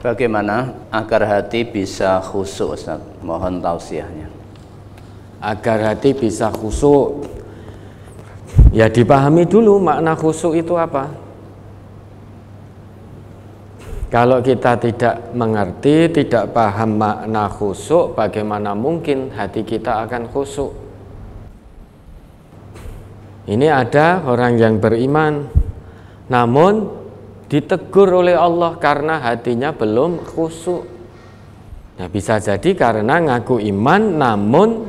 Bagaimana agar hati bisa khusyuk, Ustaz? Mohon tausiahnya. Agar hati bisa khusyuk, ya dipahami dulu makna khusyuk itu apa. Kalau kita tidak mengerti, tidak paham makna khusyuk, bagaimana mungkin hati kita akan khusyuk? Ini ada orang yang beriman, namun ditegur oleh Allah karena hatinya belum khusyuk. Nah, bisa jadi karena ngaku iman namun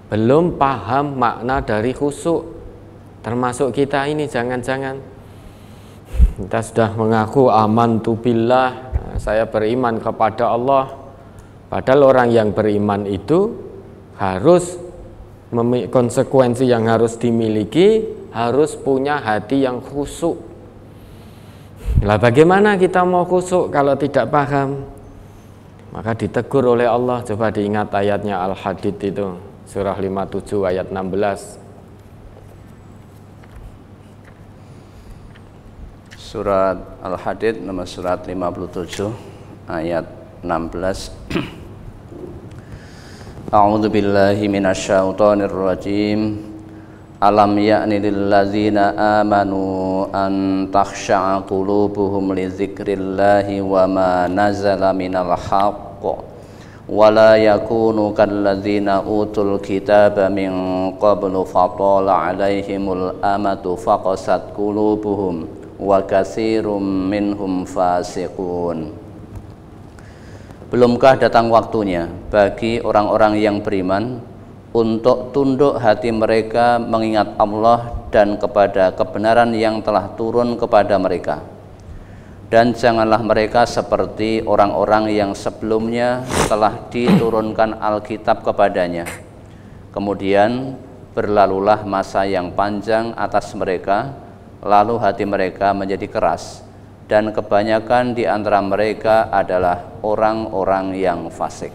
belum paham makna dari khusyuk. Termasuk kita ini, jangan-jangan kita sudah mengaku amantu billah, saya beriman kepada Allah. Padahal orang yang beriman itu harus konsekuensi yang harus dimiliki, harus punya hati yang khusyuk. Lah bagaimana kita mau khusyuk kalau tidak paham? Maka ditegur oleh Allah. Coba diingat ayatnya Al-Hadid itu, surah 57 ayat 16. Surat Al-Hadid nomor surat 57 ayat 16. A'udzu billahi minasyaitonir rajim. Alam ya'ni lilladzina amanu an takhsha'a qulubuhum li dzikrillahi wa ma nazala minal haqq wa la yakunu kalladzina utul kitaba min qablu fatala 'alaihimul amatu faqasat qulubuhum wa katsirum minhum fasiqun. Belumkah datang waktunya bagi orang-orang yang beriman untuk tunduk hati mereka mengingat Allah dan kepada kebenaran yang telah turun kepada mereka. Dan janganlah mereka seperti orang-orang yang sebelumnya telah diturunkan Alkitab kepadanya. Kemudian berlalulah masa yang panjang atas mereka, lalu hati mereka menjadi keras, dan kebanyakan di antara mereka adalah orang-orang yang fasik.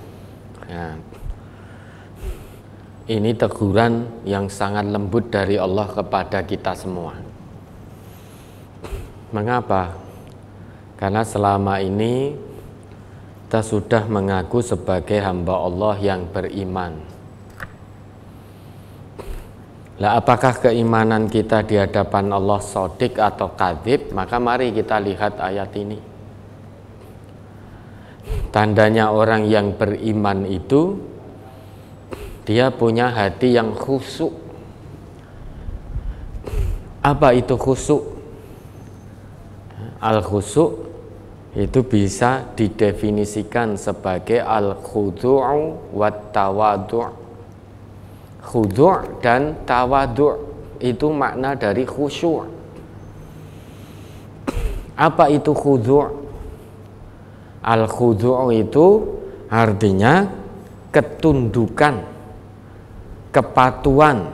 Ya. Ini teguran yang sangat lembut dari Allah kepada kita semua. Mengapa? Karena selama ini kita sudah mengaku sebagai hamba Allah yang beriman. Lah apakah keimanan kita di hadapan Allah shadiq atau kadzib? Maka mari kita lihat ayat ini. Tandanya orang yang beriman itu dia punya hati yang khusyuk. Apa itu khusyuk? Al-khusyuk itu bisa didefinisikan sebagai al-khudu'u wat tawadhu'. Khudu' dan tawadhu' itu makna dari khusyuk. Apa itu khudu'? Al-khudu' itu artinya ketundukan, kepatuhan,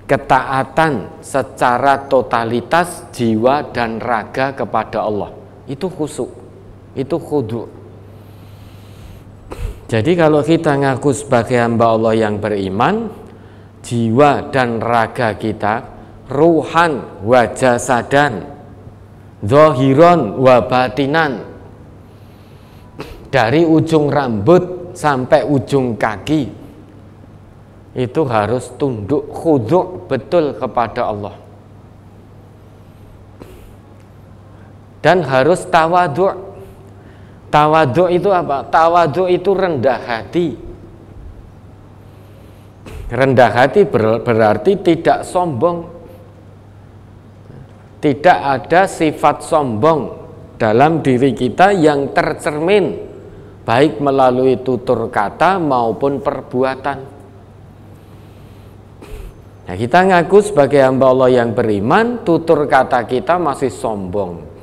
ketaatan secara totalitas jiwa dan raga kepada Allah. Itu khusyuk, itu khudu'. Jadi kalau kita ngaku sebagai hamba Allah yang beriman, jiwa dan raga kita, ruhan wa jasadan, zahiron wa batinan, dari ujung rambut sampai ujung kaki, itu harus tunduk, khudu' betul kepada Allah. Dan harus tawadhu'. Tawadhu' itu apa? Tawadhu' itu rendah hati. Rendah hati berarti tidak sombong. Tidak ada sifat sombong dalam diri kita yang tercermin baik melalui tutur kata maupun perbuatan. Nah, kita ngaku sebagai hamba Allah yang beriman, tutur kata kita masih sombong.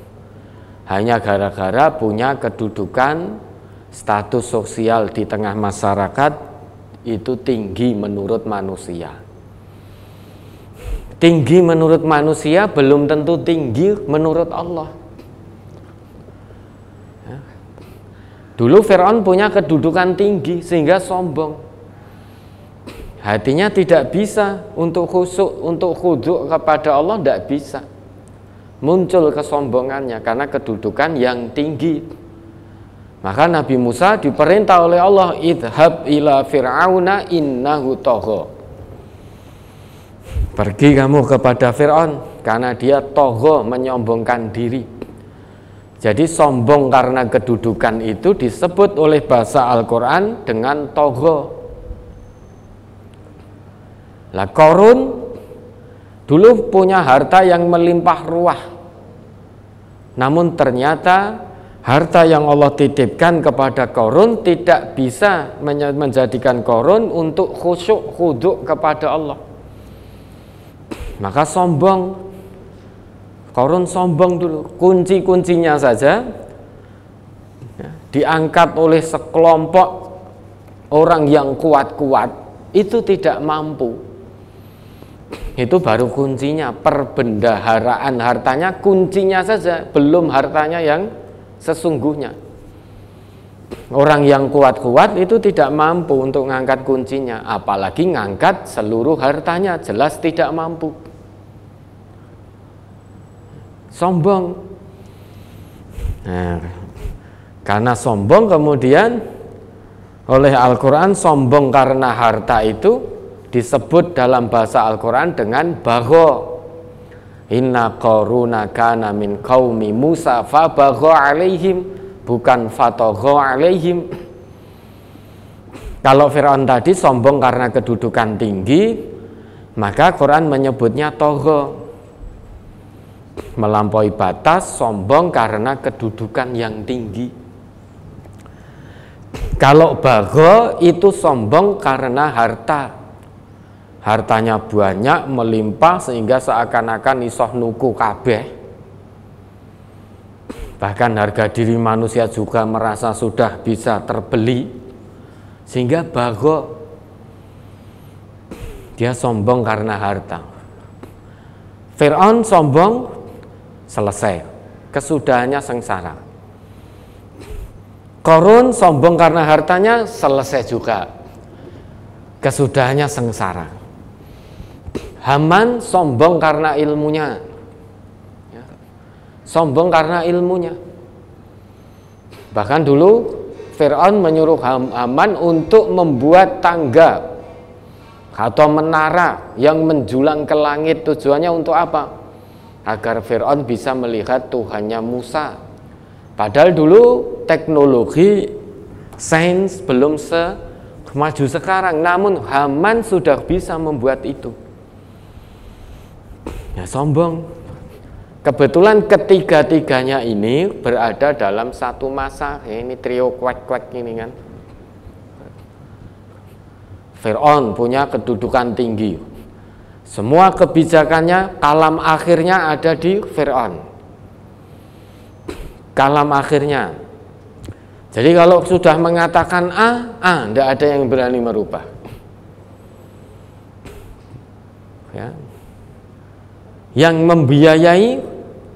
Hanya gara-gara punya kedudukan, status sosial di tengah masyarakat itu tinggi menurut manusia. Tinggi menurut manusia belum tentu tinggi menurut Allah. Dulu Fir'aun punya kedudukan tinggi sehingga sombong. Hatinya tidak bisa untuk khusyuk, untuk khudu' kepada Allah, tidak bisa. Muncul kesombongannya karena kedudukan yang tinggi. Maka Nabi Musa diperintah oleh Allah, idhab ila fir'auna innahu tagha. Pergi kamu kepada Fir'aun karena dia tagha, menyombongkan diri. Jadi sombong karena kedudukan itu disebut oleh bahasa Al-Quran dengan tagha. Lah Qarun dulu punya harta yang melimpah ruah. Namun ternyata harta yang Allah titipkan kepada Qarun tidak bisa menjadikan Qarun untuk khusyuk khuduk kepada Allah. Maka sombong, Qarun sombong dulu. Kunci-kuncinya saja diangkat oleh sekelompok orang yang kuat-kuat, itu tidak mampu. Itu baru kuncinya, perbendaharaan hartanya, kuncinya saja, belum hartanya yang sesungguhnya. Orang yang kuat-kuat itu tidak mampu untuk mengangkat kuncinya, apalagi ngangkat seluruh hartanya, jelas tidak mampu. Sombong. Nah, karena sombong kemudian oleh Al-Quran, sombong karena harta itu disebut dalam bahasa Al-Quran dengan bagha. Inna Qaruna kana min qaumi Musa fabagha alaihim, bukan fatagha alaihim. Kalau Fir'aun tadi sombong karena kedudukan tinggi, maka Quran menyebutnya tagha, melampaui batas, sombong karena kedudukan yang tinggi. Kalau bagha itu sombong karena harta. Hartanya banyak, melimpah sehingga seakan-akan isoh nuku kabeh. Bahkan harga diri manusia juga merasa sudah bisa terbeli, sehingga bagha. Dia sombong karena harta. Fir'aun sombong, selesai, kesudahannya sengsara. Qarun sombong karena hartanya, selesai juga, kesudahannya sengsara. Haman sombong karena ilmunya, sombong karena ilmunya. Bahkan dulu Fir'aun menyuruh Haman untuk membuat tangga atau menara yang menjulang ke langit. Tujuannya untuk apa? Agar Fir'aun bisa melihat Tuhannya Musa. Padahal dulu teknologi sains belum semaju sekarang, namun Haman sudah bisa membuat itu. Ya, sombong. Kebetulan ketiga-tiganya ini berada dalam satu masa. Ini trio kuek-kuek ini kan. Fir'aun punya kedudukan tinggi. Semua kebijakannya, kalam akhirnya ada di Fir'aun. Kalam akhirnya. Jadi kalau sudah mengatakan A, tidak ada yang berani merubah. Ya. Yang membiayai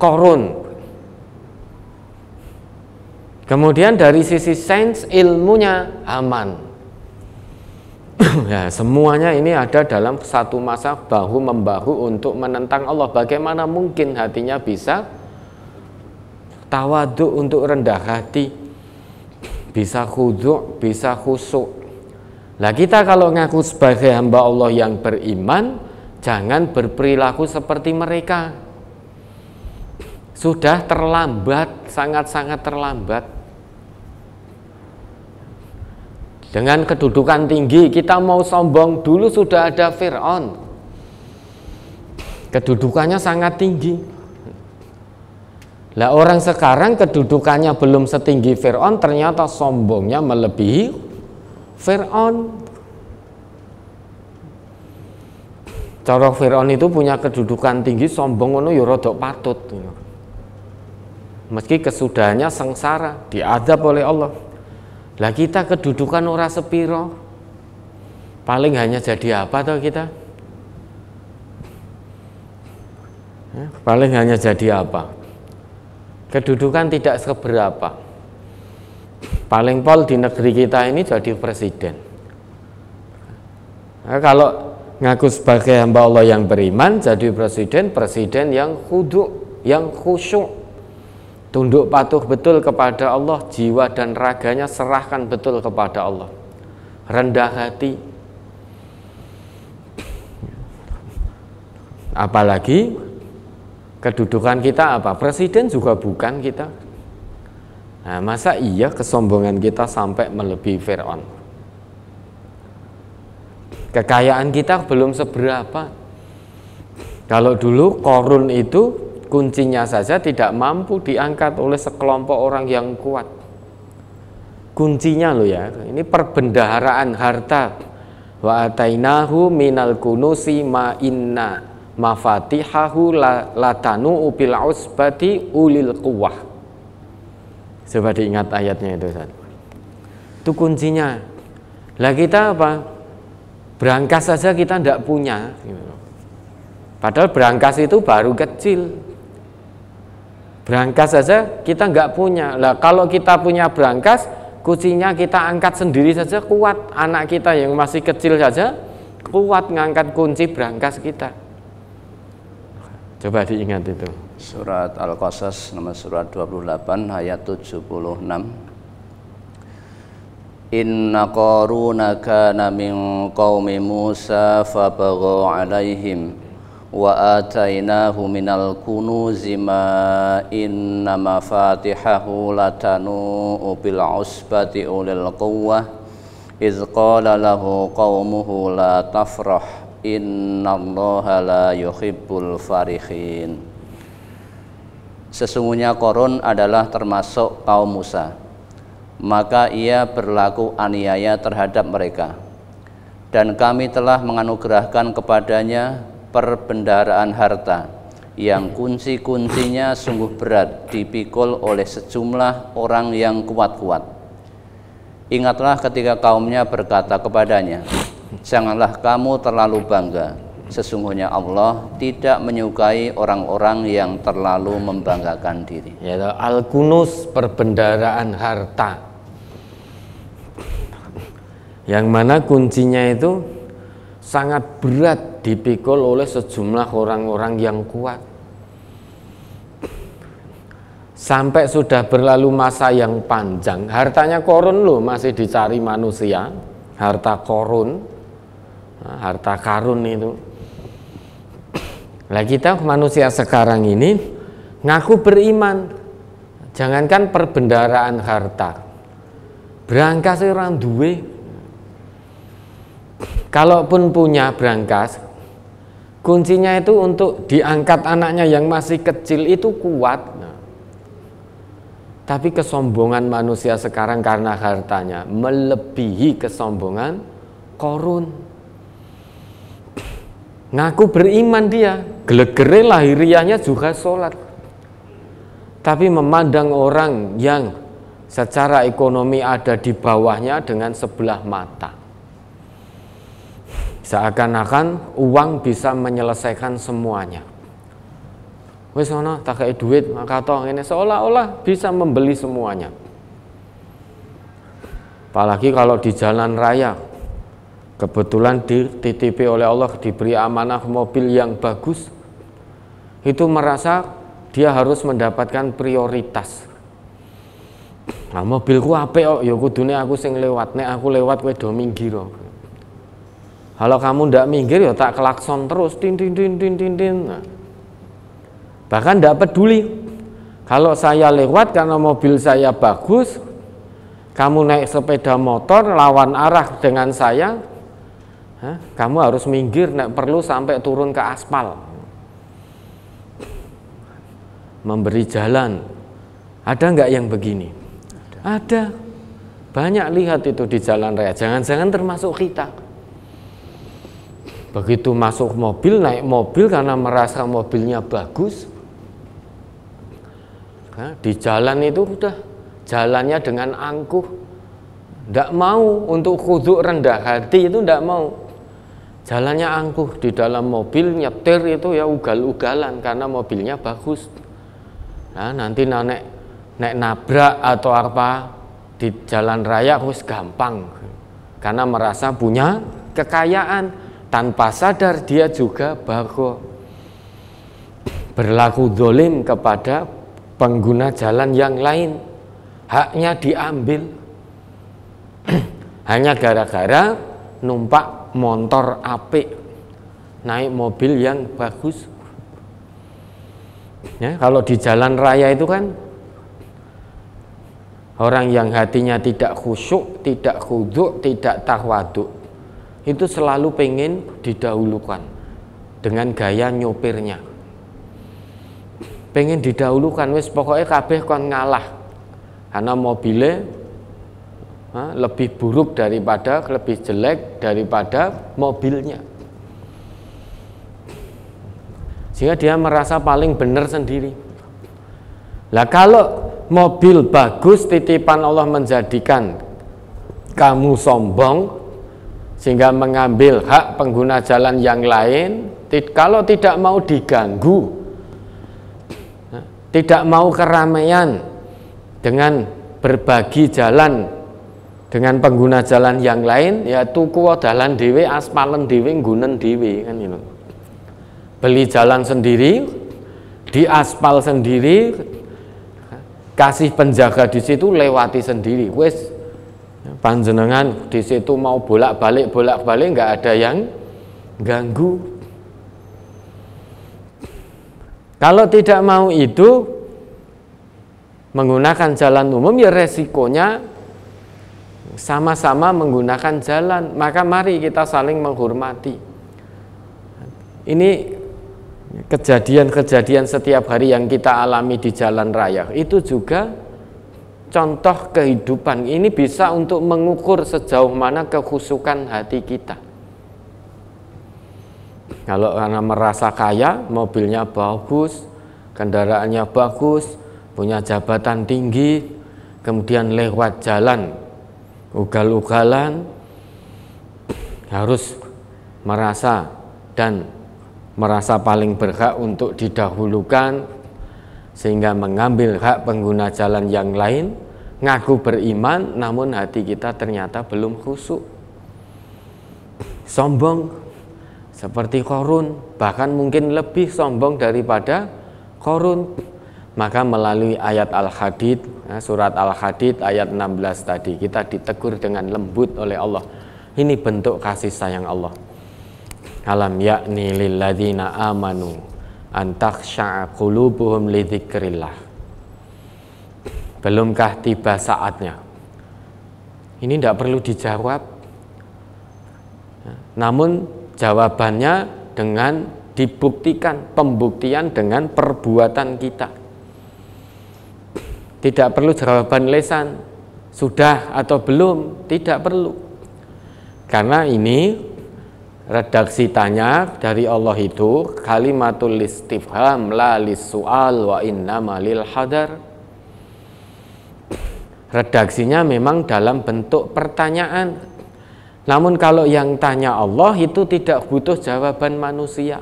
Qarun. Kemudian dari sisi sains, ilmunya Haman. Ya, semuanya ini ada dalam satu masa bahu-membahu untuk menentang Allah. Bagaimana mungkin hatinya bisa tawaduk, untuk rendah hati, bisa khudu', bisa khusyuk. Lah kita kalau ngaku sebagai hamba Allah yang beriman, jangan berperilaku seperti mereka. Sudah terlambat, sangat-sangat terlambat. Dengan kedudukan tinggi, kita mau sombong, dulu sudah ada Fir'aun. Kedudukannya sangat tinggi. Lah orang sekarang kedudukannya belum setinggi Fir'aun, ternyata sombongnya melebihi Fir'aun. Cara Fir'aun itu punya kedudukan tinggi, sombong ngono ya rada patut. Meski kesudahannya sengsara, diadab oleh Allah. Lah kita kedudukan ora sepiro, paling hanya jadi apa toh kita? Paling hanya jadi apa? Kedudukan tidak seberapa. Paling pol di negeri kita ini jadi presiden. Nah, kalau ngaku sebagai hamba Allah yang beriman, jadi presiden yang khudu', yang khusyuk, tunduk patuh betul kepada Allah, jiwa dan raganya serahkan betul kepada Allah, rendah hati. Apalagi kedudukan kita apa? Presiden juga bukan kita. Nah, masa iya kesombongan kita sampai melebihi Fir'aun? Kekayaan kita belum seberapa. Kalau dulu Qarun itu kuncinya saja tidak mampu diangkat oleh sekelompok orang yang kuat. Kuncinya loh ya, ini perbendaharaan harta. Wa atainahu minal kunusi ma inna mafatihahu latanu bil usbati ulil quwwah. Coba diingat ayatnya itu, Ustaz. Itu kuncinya. Lah kita apa? Berangkas saja kita tidak punya. Padahal berangkas itu baru kecil. Berangkas saja kita nggak punya. Lah kalau kita punya berangkas, kuncinya kita angkat sendiri saja kuat. Anak kita yang masih kecil saja kuat ngangkat kunci berangkas kita. Coba diingat itu. Surat Al-Qasas nomor surat 28 ayat 76. Inna Qaruna kana min qaumi Musa fabagha alaihim wa atainahu minal kunuzi ma inna mafatihahu latanu bil usbati ulil quwwah iz qala lahu qaumuhu la tafrah innallaha la yuhibbul farihin. Sesungguhnya Qarun adalah termasuk kaum Musa, maka ia berlaku aniaya terhadap mereka, dan kami telah menganugerahkan kepadanya perbendaharaan harta yang kunci-kuncinya sungguh berat dipikul oleh sejumlah orang yang kuat-kuat. Ingatlah ketika kaumnya berkata kepadanya, janganlah kamu terlalu bangga, sesungguhnya Allah tidak menyukai orang-orang yang terlalu membanggakan diri. Ya, al-kunus, perbendaharaan harta, yang mana kuncinya itu sangat berat dipikul oleh sejumlah orang-orang yang kuat. Sampai sudah berlalu masa yang panjang, hartanya Qarun loh masih dicari manusia, harta Qarun, harta karun itu. Lah kita manusia sekarang ini ngaku beriman, jangankan perbendaharaan harta, berangkas orang duwe. Kalaupun punya berangkas, kuncinya itu untuk diangkat anaknya yang masih kecil itu kuat. Tapi kesombongan manusia sekarang karena hartanya melebihi kesombongan Qarun. Ngaku beriman dia, gelegere lahiriahnya juga sholat, tapi memandang orang yang secara ekonomi ada di bawahnya dengan sebelah mata. Seakan-akan uang bisa menyelesaikan semuanya. Wis ono tak kei duit, maka toh ini seolah-olah bisa membeli semuanya. Apalagi kalau di jalan raya, kebetulan dititipi oleh Allah, diberi amanah mobil yang bagus, itu merasa dia harus mendapatkan prioritas. Nah, mobilku apik kok, ya kudune aku sing lewat, nek aku lewat kowe do minggir. Kalau kamu ndak minggir ya tak klakson terus, tin tin tin tin tin tin. Nah, bahkan ndak peduli kalau saya lewat karena mobil saya bagus, kamu naik sepeda motor lawan arah dengan saya, kamu harus minggir, nek perlu sampai turun ke aspal. Memberi jalan. Ada nggak yang begini? Ada. Banyak lihat itu di jalan raya. Jangan-jangan termasuk kita. Begitu masuk mobil, naik mobil karena merasa mobilnya bagus. Di jalan itu udah jalannya dengan angkuh. Tidak mau untuk khudu rendah hati itu tidak mau. Jalannya angkuh, di dalam mobil nyetir itu ya ugal-ugalan karena mobilnya bagus. Nah, nanti nek nabrak atau apa di jalan raya harus gampang karena merasa punya kekayaan, tanpa sadar dia juga berlaku zalim kepada pengguna jalan yang lain, haknya diambil hanya gara-gara numpak motor apik, naik mobil yang bagus. Ya, kalau di jalan raya itu kan orang yang hatinya tidak khusyuk, tidak khudu', tidak tawadhu, itu selalu pengen didahulukan dengan gaya nyopirnya. Pengen didahulukan, wis pokoknya kabeh kon ngalah. Karena mobilnya lebih buruk daripada, lebih jelek daripada mobilnya. Sehingga dia merasa paling benar sendiri. Lah kalau mobil bagus titipan Allah menjadikan kamu sombong sehingga mengambil hak pengguna jalan yang lain, kalau tidak mau diganggu, tidak mau keramaian dengan berbagi jalan dengan pengguna jalan yang lain, ya tuku dalan dhewe, aspalen dhewe, nggunen dhewe kan gitu. Beli jalan sendiri, diaspal sendiri, kasih penjaga di situ, lewati sendiri. Wes panjenengan di situ mau bolak-balik nggak ada yang ganggu. Kalau tidak mau itu menggunakan jalan umum, ya resikonya sama-sama menggunakan jalan. Maka mari kita saling menghormati. Ini kejadian-kejadian setiap hari yang kita alami di jalan raya itu juga contoh kehidupan. Ini bisa untuk mengukur sejauh mana kekhusyukan hati kita. Kalau karena merasa kaya, mobilnya bagus, kendaraannya bagus, punya jabatan tinggi, kemudian lewat jalan ugal-ugalan, harus merasa paling berhak untuk didahulukan, sehingga mengambil hak pengguna jalan yang lain, ngaku beriman, namun hati kita ternyata belum khusyuk, sombong seperti Qarun, bahkan mungkin lebih sombong daripada Qarun. Maka melalui ayat Al-Hadid, surat Al-Hadid ayat 16 tadi, kita ditegur dengan lembut oleh Allah. Ini bentuk kasih sayang Allah. Alam yakni lilladzina amanu an takhsha'a qulubuhum li dzikrillah. Belumkah tiba saatnya? Ini tidak perlu dijawab. Namun jawabannya dengan dibuktikan, pembuktian dengan perbuatan kita. Tidak perlu jawaban lesan, sudah atau belum, tidak perlu. Karena ini redaksi tanya dari Allah itu kalimatul istifham la lis-su'al wa innama lil hadar. Redaksinya memang dalam bentuk pertanyaan. Namun kalau yang tanya Allah itu tidak butuh jawaban manusia,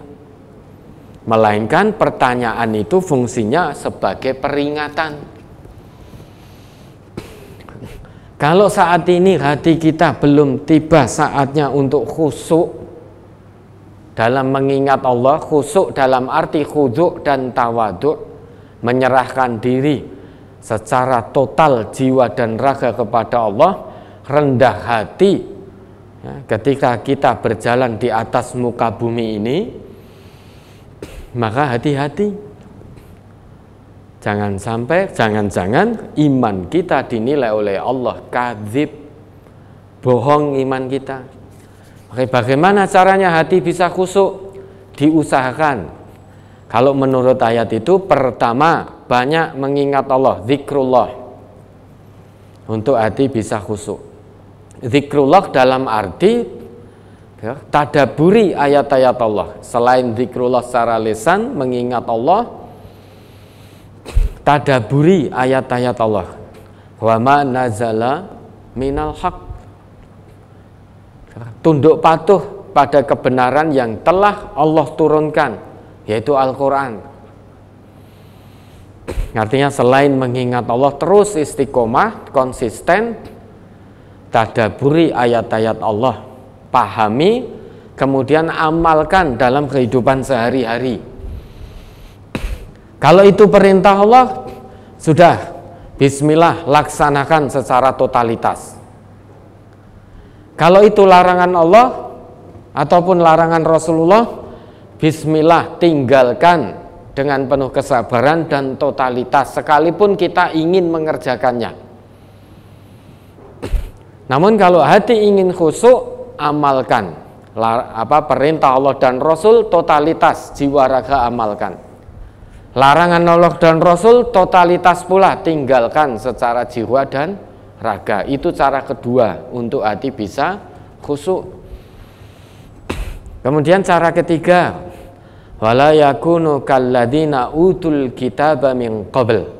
melainkan pertanyaan itu fungsinya sebagai peringatan. Kalau saat ini hati kita belum tiba saatnya untuk khusyuk dalam mengingat Allah, khusyuk dalam arti khudu' dan tawadhu', menyerahkan diri secara total jiwa dan raga kepada Allah, rendah hati. Ketika kita berjalan di atas muka bumi ini, maka hati-hati. Jangan-jangan iman kita dinilai oleh Allah kadzib, bohong iman kita. Oke, bagaimana caranya hati bisa khusyuk? Diusahakan. Kalau menurut ayat itu, pertama banyak mengingat Allah, zikrullah, untuk hati bisa khusyuk. Zikrullah dalam arti tadaburi ayat-ayat Allah. Selain zikrullah secara lisan, mengingat Allah, tadaburi ayat-ayat Allah. Wa ma nazala minal haq. Tunduk patuh pada kebenaran yang telah Allah turunkan, yaitu Al-Quran. Artinya selain mengingat Allah, terus istiqomah, konsisten, tadaburi ayat-ayat Allah, pahami, kemudian amalkan dalam kehidupan sehari-hari. Kalau itu perintah Allah, Sudah, bismillah, laksanakan secara totalitas. Kalau itu larangan Allah ataupun larangan Rasulullah, bismillah, tinggalkan dengan penuh kesabaran dan totalitas, sekalipun kita ingin mengerjakannya. Namun kalau hati ingin khusyuk, amalkan perintah Allah dan Rasul, totalitas jiwa raga amalkan. Larangan Allah dan Rasul, totalitas pula tinggalkan secara jiwa dan raga. Itu cara kedua untuk hati bisa khusyuk. Kemudian cara ketiga, wala yakunu kalladzina utul kitaba min qabl.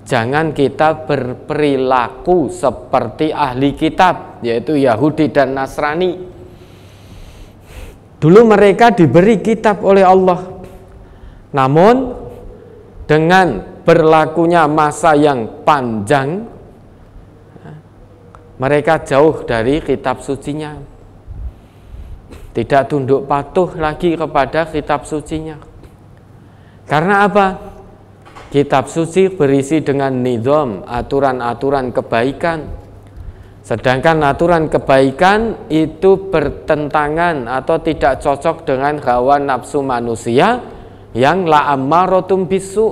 Jangan kita berperilaku seperti ahli kitab, yaitu Yahudi dan Nasrani. Dulu mereka diberi kitab oleh Allah, namun dengan berlakunya masa yang panjang, mereka jauh dari kitab sucinya, tidak tunduk patuh lagi kepada kitab sucinya. Karena apa? Kitab suci berisi dengan nizam, aturan-aturan kebaikan. Sedangkan aturan kebaikan itu bertentangan atau tidak cocok dengan hawa nafsu manusia yang la'ammarotum bisu.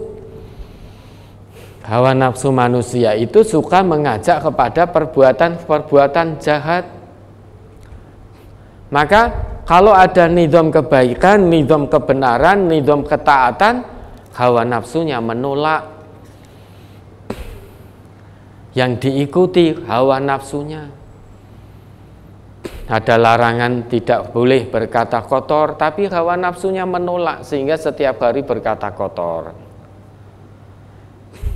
Hawa nafsu manusia itu suka mengajak kepada perbuatan-perbuatan jahat. Maka kalau ada nizam kebaikan, nizam kebenaran, nizam ketaatan, hawa nafsunya menolak. Yang diikuti hawa nafsunya. Ada larangan tidak boleh berkata kotor, tapi hawa nafsunya menolak sehingga setiap hari berkata kotor.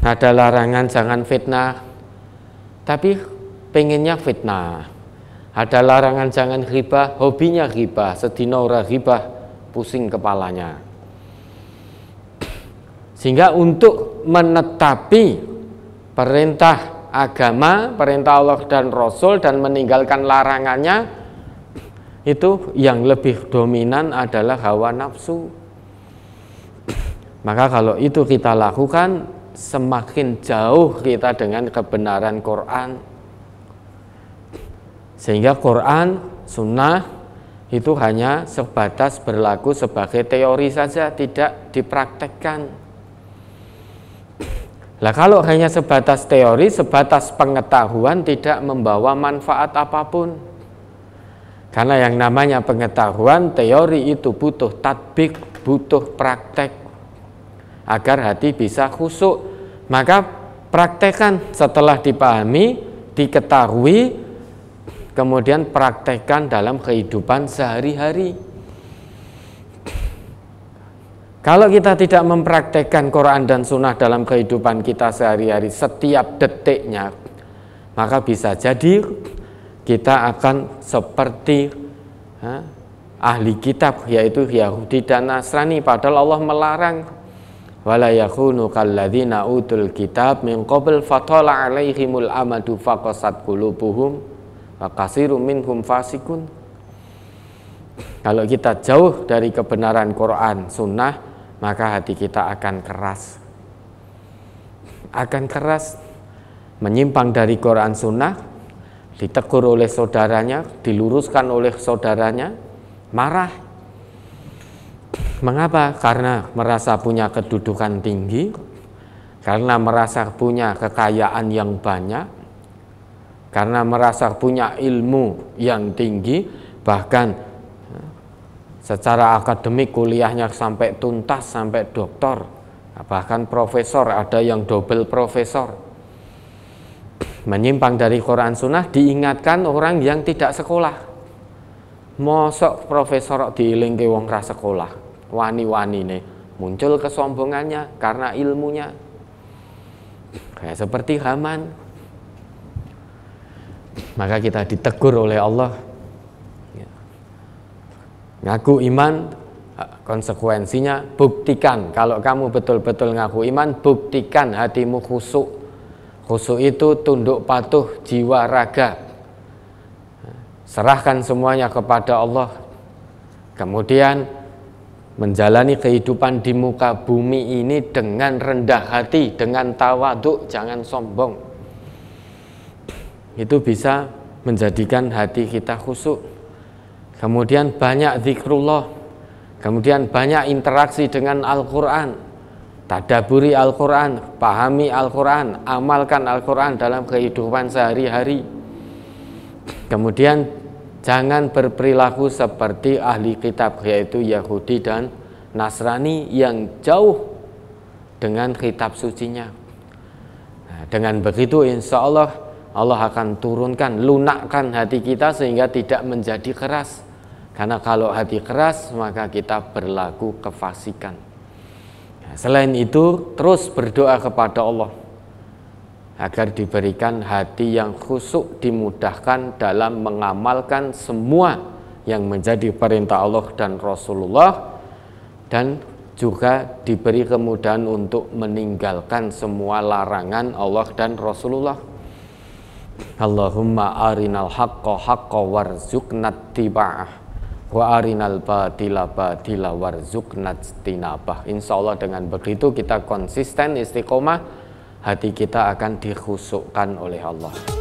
Ada larangan jangan fitnah, tapi pengennya fitnah. Ada larangan jangan ghibah, hobinya ghibah, sedina ora ghibah, pusing kepalanya. Sehingga untuk menetapi perintah agama, perintah Allah dan Rasul dan meninggalkan larangannya, itu yang lebih dominan adalah hawa nafsu. Maka kalau itu kita lakukan, semakin jauh kita dengan kebenaran Quran. Sehingga Quran, sunnah itu hanya sebatas berlaku sebagai teori saja, tidak dipraktekkan. Lah kalau hanya sebatas teori, sebatas pengetahuan, tidak membawa manfaat apapun. Karena yang namanya pengetahuan, teori itu butuh tatbik, butuh praktek agar hati bisa khusyuk. Maka praktekkan setelah dipahami, diketahui, kemudian praktekkan dalam kehidupan sehari-hari. Kalau kita tidak mempraktekkan Quran dan Sunnah dalam kehidupan kita sehari-hari setiap detiknya, maka bisa jadi kita akan seperti ahli kitab, yaitu Yahudi dan Nasrani. Padahal Allah melarang, wala yakunu kalladzina utul kitab min qabl fatala alaihimul amadu faqasat qulubuhum wa katsirum minhum fasikun. Kalau kita jauh dari kebenaran Quran, Sunnah, maka hati kita akan keras. Akan keras, menyimpang dari Quran Sunnah, ditegur oleh saudaranya, diluruskan oleh saudaranya, marah. Mengapa? Karena merasa punya kedudukan tinggi, karena merasa punya kekayaan yang banyak, karena merasa punya ilmu yang tinggi, bahkan secara akademik kuliahnya sampai tuntas, sampai doktor, bahkan profesor, ada yang double profesor. Menyimpang dari Quran Sunnah, diingatkan orang yang tidak sekolah. Mosok profesor diilingke wong ra sekolah, wani-wani nih muncul kesombongannya karena ilmunya. Kayak seperti Haman. Maka kita ditegur oleh Allah. Ngaku iman, konsekuensinya buktikan. Kalau kamu betul-betul ngaku iman, buktikan hatimu khusyuk. Khusyuk itu tunduk patuh jiwa raga. Serahkan semuanya kepada Allah. Kemudian menjalani kehidupan di muka bumi ini dengan rendah hati, dengan tawaduk, jangan sombong. Itu bisa menjadikan hati kita khusyuk. Kemudian banyak zikrullah, kemudian banyak interaksi dengan Al-Quran, tadaburi Al-Quran, pahami Al-Quran, amalkan Al-Quran dalam kehidupan sehari-hari. Kemudian jangan berperilaku seperti ahli kitab, yaitu Yahudi dan Nasrani yang jauh dengan kitab sucinya. Nah, dengan begitu insya Allah akan turunkan, lunakkan hati kita sehingga tidak menjadi keras. Karena kalau hati keras maka kita berlaku kefasikan. Nah, selain itu terus berdoa kepada Allah agar diberikan hati yang khusyuk, dimudahkan dalam mengamalkan semua yang menjadi perintah Allah dan Rasulullah, dan juga diberi kemudahan untuk meninggalkan semua larangan Allah dan Rasulullah. Allahumma arinal haqqa haqqa warzuqnat tiba'ah wa arinal batila batila warzuqnat tinabah. Insya Allah dengan begitu kita konsisten istiqomah, hati kita akan dikhusyukkan oleh Allah.